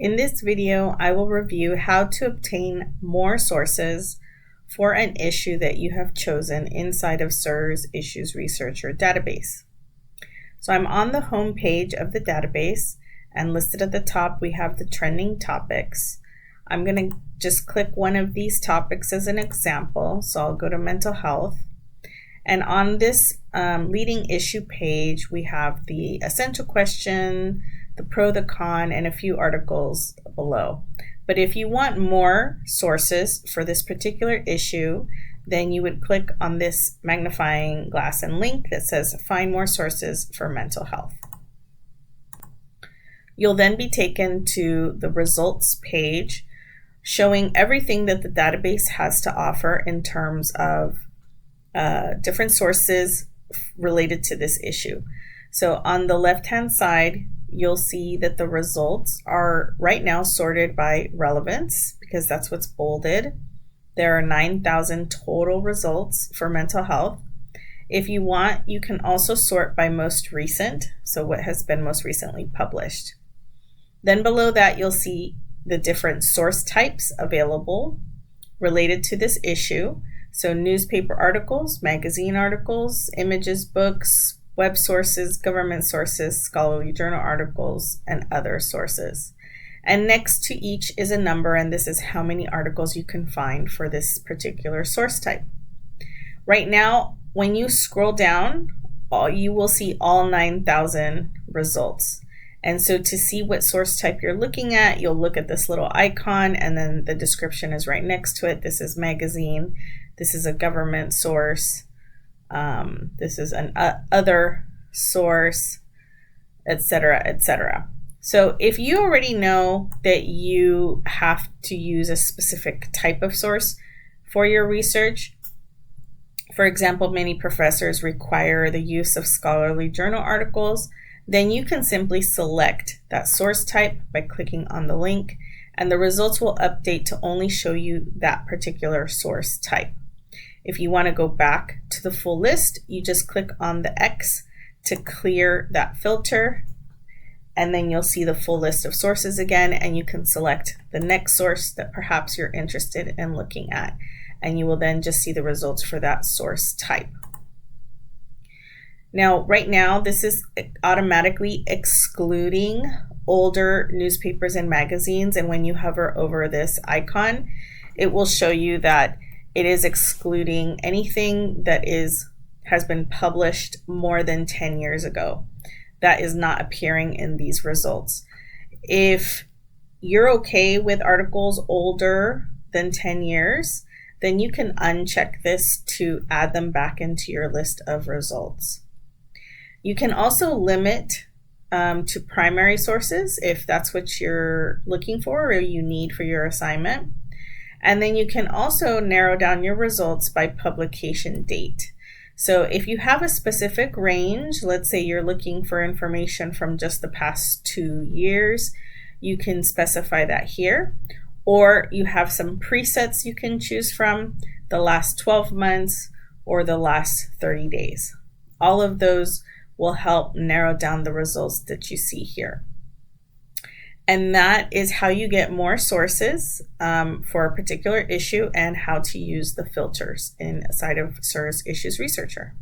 In this video, I will review how to obtain more sources for an issue that you have chosen inside of RHCL Issues Researcher database. So I'm on the home page of the database, and listed at the top we have the trending topics. I'm going to just click one of these topics as an example. So I'll go to mental health. And on this leading issue page, we have the essential question, the pro, the con, and a few articles below. But if you want more sources for this particular issue, then you would click on this magnifying glass and link that says find more sources for mental health. You'll then be taken to the results page showing everything that the database has to offer in terms of different sources related to this issue. So on the left-hand side, you'll see that the results are right now sorted by relevance because that's what's bolded. There are 9,000 total results for mental health. If you want, you can also sort by most recent, so what has been most recently published. Then below that, you'll see the different source types available related to this issue. So newspaper articles, magazine articles, images, books, web sources, government sources, scholarly journal articles, and other sources. And next to each is a number, and this is how many articles you can find for this particular source type. Right now, when you scroll down, you will see all 9,000 results. And so to see what source type you're looking at, you'll look at this little icon, and then the description is right next to it. This is magazine. This is a government source. This is an other source, etc., etc. So if you already know that you have to use a specific type of source for your research, for example, many professors require the use of scholarly journal articles, then you can simply select that source type by clicking on the link, and the results will update to only show you that particular source type. If you want to go back to the full list, you just click on the X to clear that filter, and then you'll see the full list of sources again, and you can select the next source that perhaps you're interested in looking at, and you will then just see the results for that source type. Now, right now, this is automatically excluding older newspapers and magazines, and when you hover over this icon, it will show you that it is excluding anything that has been published more than 10 years ago. That is not appearing in these results. If you're okay with articles older than 10 years, then you can uncheck this to add them back into your list of results. You can also limit to primary sources if that's what you're looking for or you need for your assignment. And then you can also narrow down your results by publication date. So if you have a specific range, let's say you're looking for information from just the past 2 years, you can specify that here. Or you have some presets you can choose from, the last 12 months or the last 30 days. All of those will help narrow down the results that you see here. And that is how you get more sources for a particular issue and how to use the filters inside of RHCL Issues Researcher.